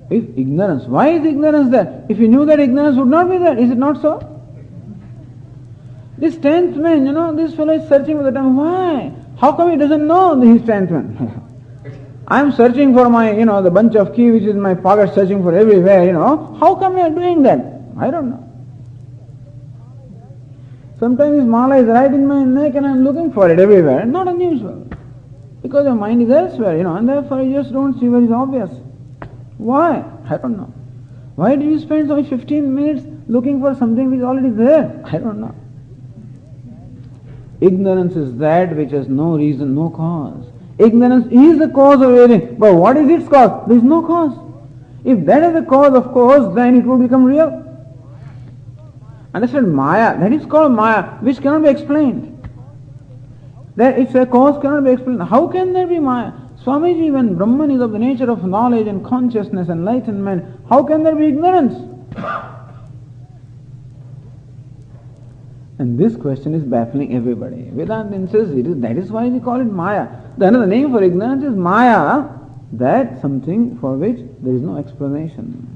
If ignorance, why is ignorance there? If you knew that ignorance would not be there, is it not so? This 10th man, this fellow is searching for the time. Why? How come he doesn't know he is 10th man? I am searching for my, the bunch of key which is in my pocket, searching for everywhere, How come you are doing that? I don't know. Sometimes this mala is right in my neck and I am looking for it everywhere. Not unusual. Because your mind is elsewhere, and therefore you just don't see what is obvious. Why? I don't know. Why do you spend only 15 minutes looking for something which is already there? I don't know. Ignorance is that which has no reason, no cause. Ignorance is the cause of everything. But what is its cause? There is no cause. If that is the cause of cause, then it will become real. Understand? Maya, that is called Maya, which cannot be explained. That it's a cause cannot be explained. How can there be Maya? Swamiji, when Brahman is of the nature of knowledge and consciousness, enlightenment, how can there be ignorance? And this question is baffling everybody. Vedanta says that is why we call it Maya. The another name for ignorance is Maya, that something for which there is no explanation.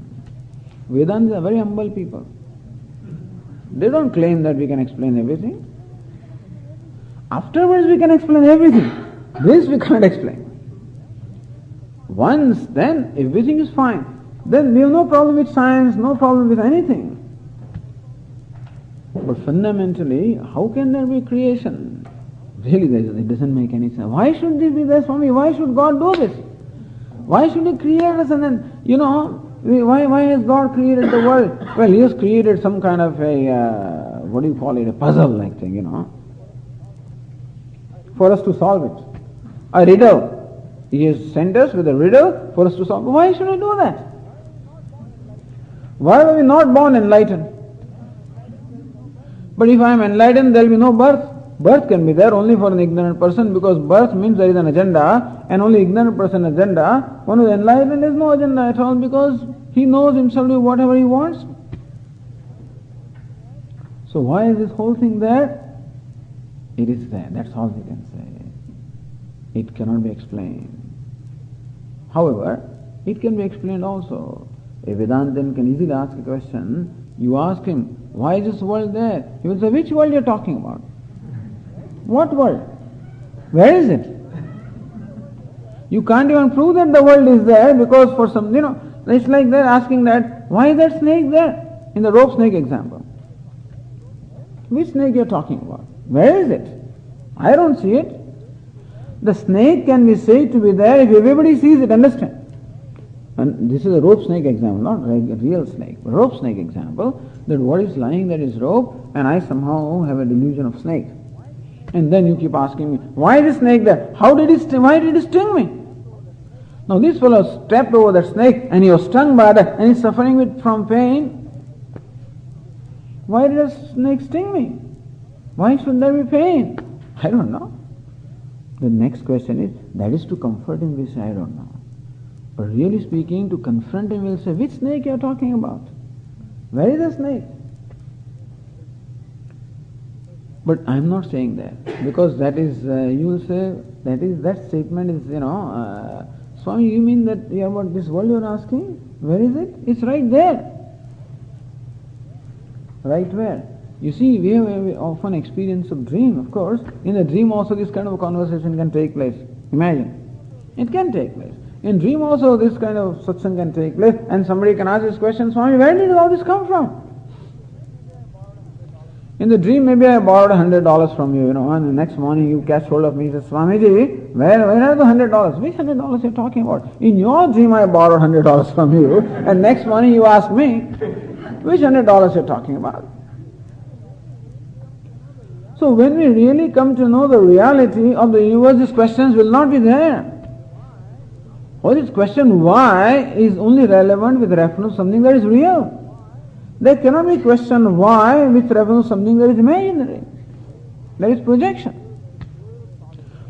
Vedanta are very humble people. They don't claim that we can explain everything. Afterwards we can explain everything. This we can't explain. Once then everything is fine. Then we have no problem with science, no problem with anything. But fundamentally, how can there be creation? Really, it doesn't make any sense. Why should this be there, Swami? Why should God do this? Why should He create us and then, why has God created the world? Well, He has created some kind of a puzzle-like thing, for us to solve it. A riddle. He has sent us with a riddle for us to solve. Why should He do that? Why were we not born enlightened? But if I am enlightened, there will be no birth. Birth can be there only for an ignorant person, because birth means there is an agenda, and only ignorant person agenda. One who is enlightened has no agenda at all, because he knows himself to do whatever he wants. So why is this whole thing there? It is there. That's all we can say. It cannot be explained. However, it can be explained also. A Vedantin can easily ask a question. You ask him, why is this world there? He will say, which world you are talking about? What world? Where is it? You can't even prove that the world is there, because for some, it's like they're asking that, why is that snake there? In the rope snake example. Which snake you are talking about? Where is it? I don't see it. The snake can be said to be there if everybody sees it, understand? And this is a rope snake example, not a real snake, but rope snake example, that what is lying there is rope, and I somehow have a delusion of snake. And then you keep asking me, why is the snake there? Why did it sting me? Now this fellow stepped over that snake and he was stung by that and he's suffering from pain. Why did a snake sting me? Why should there be pain? I don't know. The next question is, that is to comfort him, we say, I don't know. But really speaking, to confront him, we'll say, which snake you are talking about? Where is the snake? But I'm not saying that, because that is, you will say, that statement is, Swami, you mean that about this world you are asking? Where is it? It's right there. Right where? You see, we have often experience of dream, of course. In a dream also this kind of a conversation can take place. Imagine. It can take place. In dream also this kind of satsang can take place, and somebody can ask this question, Swami, where did all this come from? In the dream, maybe I borrowed $100 from you, and the next morning you catch hold of me and say, Swamiji, where are the $100? Which $100 you're talking about? In your dream I borrowed $100 from you, and next morning you ask me, which $100 you're talking about? So when we really come to know the reality of the universe, these questions will not be there. All this question why is only relevant with reference to something that is real. There cannot be question why with reference to something that is imaginary. That is projection.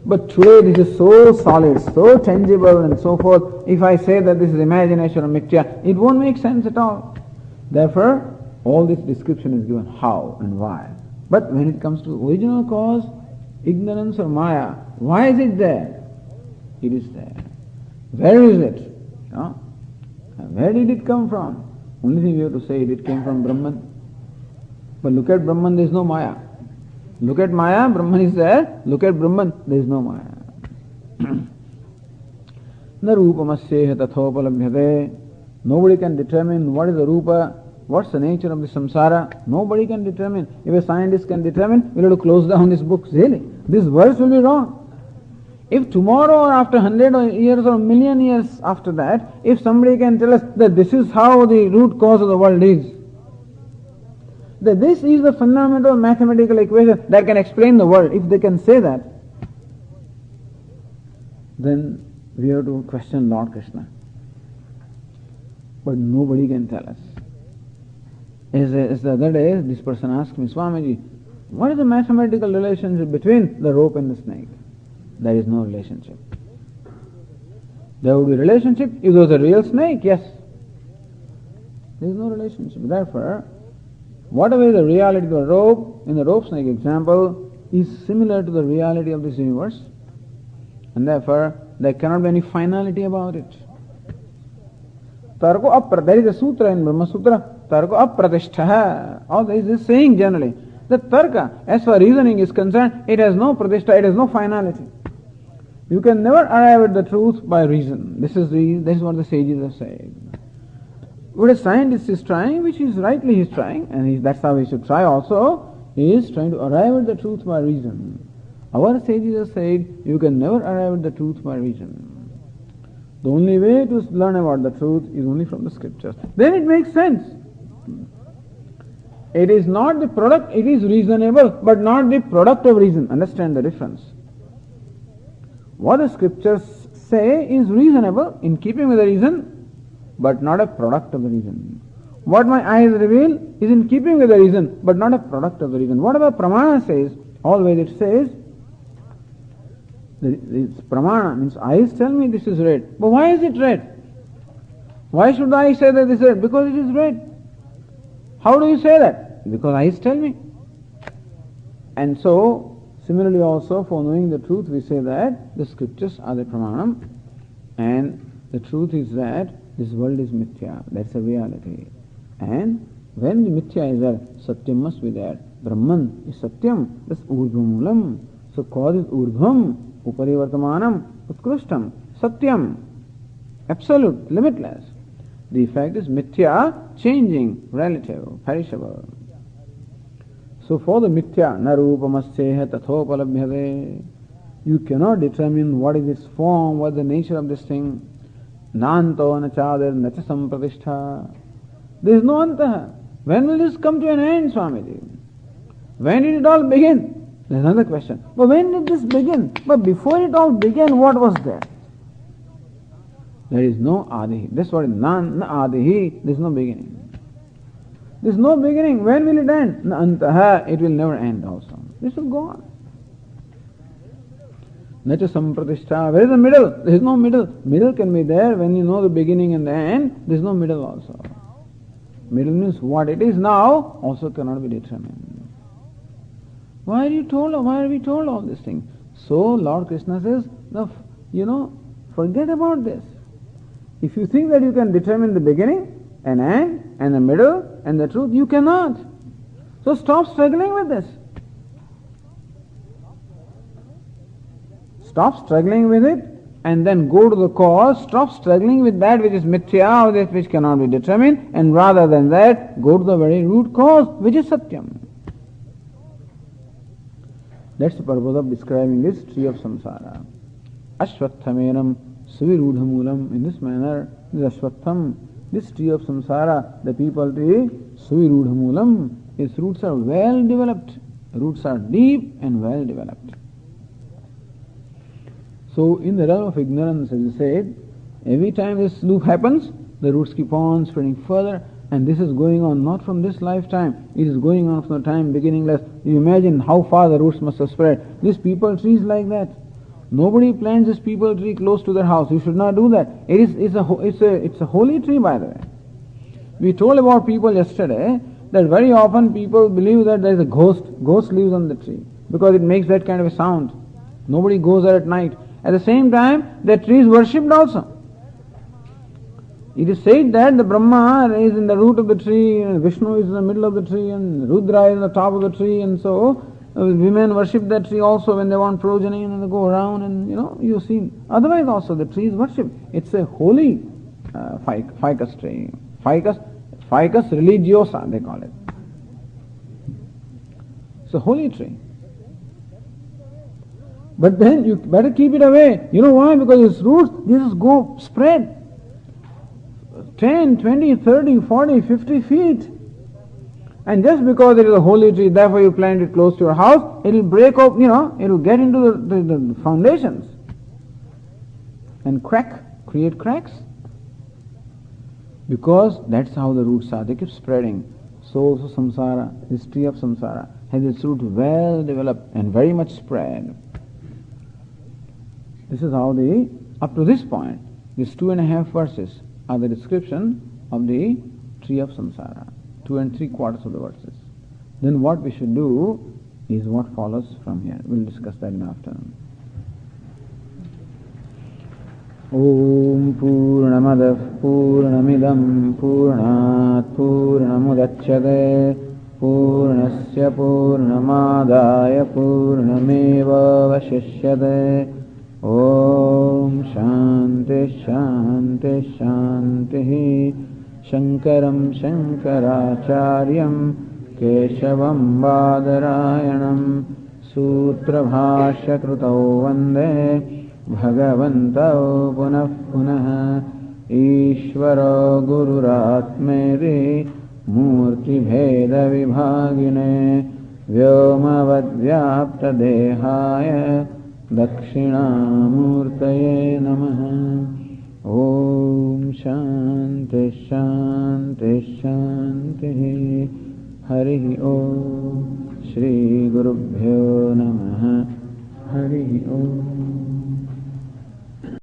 But today this is so solid, so tangible and so forth. If I say that this is imagination or mithya, it won't make sense at all. Therefore, all this description is given how and why. But when it comes to original cause, ignorance or maya, why is it there? It is there. Where is it? You know? Where did it come from? Only thing we have to say it came from Brahman. But look at Brahman, there is no maya. Look at maya, Brahman is there. Look at Brahman, there is no maya. Na rupamasyeha tathopalabhyate. Nobody can determine what is the rupa, what's the nature of the samsara. Nobody can determine. If a scientist can determine, we'll have to close down this book. Really, this verse will be wrong. If tomorrow or after 100 years or million years after that, if somebody can tell us that this is how the root cause of the world is, that this is the fundamental mathematical equation that can explain the world, if they can say that, then we have to question Lord Krishna. But nobody can tell us. As the other day, this person asked me, Swamiji, what is the mathematical relationship between the rope and the snake? There is no relationship. There would be relationship if there was a real snake, yes. There is no relationship. Therefore, whatever is the reality of the rope, in the rope snake example, is similar to the reality of this universe. And therefore, there cannot be any finality about it. There is a sutra in Brahma Sutra, Tarko apratishtaha. All this is saying generally that tarka, as far as reasoning is concerned, it has no pratishtha, it has no finality. You can never arrive at the truth by reason. This is what the sages have said. What a scientist is trying, which is rightly he is trying, and that's how he should try also, he is trying to arrive at the truth by reason. Our sages have said, you can never arrive at the truth by reason. The only way to learn about the truth is only from the scriptures. Then it makes sense. It is not the product, it is reasonable, but not the product of reason. Understand the difference. What the scriptures say is reasonable, in keeping with the reason, but not a product of the reason. What my eyes reveal is in keeping with the reason, but not a product of the reason. Whatever pramana says, always it says, it's pramana, means eyes tell me this is red. But why is it red? Why should I say that this is red? Because it is red. How do you say that? Because eyes tell me. And so, similarly also, for knowing the truth, we say that the scriptures are the pramanam, and the truth is that this world is mithya. That's a reality. And when the mithya is there, satyam must be there. Brahman is satyam. That's urdhvamulam. So cause is urdhvam. Upari vartamanam, utkrishtam, satyam, absolute, limitless. The effect is mithya, changing, relative, perishable. So for the mithya, narupamasyeha tathopalabhyate, you cannot determine what is its form, what is the nature of this thing. Nanto nachadir nacha sampratishtha. There is no anta. When will this come to an end, Swamiji? When did it all begin? There's another question. But when did this begin? But before it all began, what was there? There is no adihi. That's what is nan adihi. There is no beginning. There is no beginning. When will it end? Na antaha. It will never end also. This will go on. Nacha sampratishtha. Where is the middle? There is no middle. Middle can be there when you know the beginning and the end. There is no middle also. Middle means what it is now also cannot be determined. Why are we told all these things? So Lord Krishna says, forget about this. If you think that you can determine the beginning, an end, and the middle, and the truth, you cannot. So stop struggling with this. Stop struggling with it, and then go to the cause. Stop struggling with that which is mithya, or that which cannot be determined, and rather than that, go to the very root cause, which is satyam. That's the purpose of describing this tree of samsara. Ashwatthameram suvirudhamulam. In this manner, this ashwattham, this tree of samsara, the people tree, suvirudhamulam, its roots are well developed. Roots are deep and well developed. So, in the realm of ignorance, as I said, Every time this loop happens, the roots keep on spreading further, and this is going on not from this lifetime, it is going on from the time beginningless. You imagine how far the roots must have spread. This peepal tree is like that. Nobody plants this peepal tree close to their house. You should not do that. It's a holy tree, by the way. We told about people yesterday that very often people believe that there is a ghost lives on the tree because it makes that kind of a sound. Nobody goes there at night. At the same time, that tree is worshipped also. It is said that the Brahma is in the root of the tree, and Vishnu is in the middle of the tree, and Rudra is in the top of the tree, and so women worship that tree also when they want progeny, and they go around, and you've seen. Otherwise also the tree is worshipped. It's a holy ficus tree. Ficus religiosa, they call it. It's a holy tree. But then you better keep it away. You know why? Because its roots, they just go spread 10, 20, 30, 40, 50 feet. And just because it is a holy tree, therefore you plant it close to your house, it will break up, it will get into the foundations and create cracks. Because that's how the roots are. They keep spreading. So also samsara, history of samsara, has its root well developed and very much spread. This is how up to this point, these 2.5 verses are the description of the tree of samsara. 2 3/4 of the verses. Then what we should do is what follows from here. We'll discuss that in the afternoon. Om Purnamadah Purnamidam Purnat Purnamudachyate Purnasya Purnamadaya Purnameva Vashishyate. Om Shanti Shanti Shanti. Shankaram Shankaracharyam Keshavam Badarayanam Sutra Bhashya Krutau Vande Bhagavantau Punah Punah Ishvaro Gururatmeri Murti Bheda Vibhagine Vyomavadvyapta Dehaya Dakshinamurtaye Namaha. Om Shanti Shanti Shanti. Hari Om. Shri Gurubhyo Namaha. Hari Om.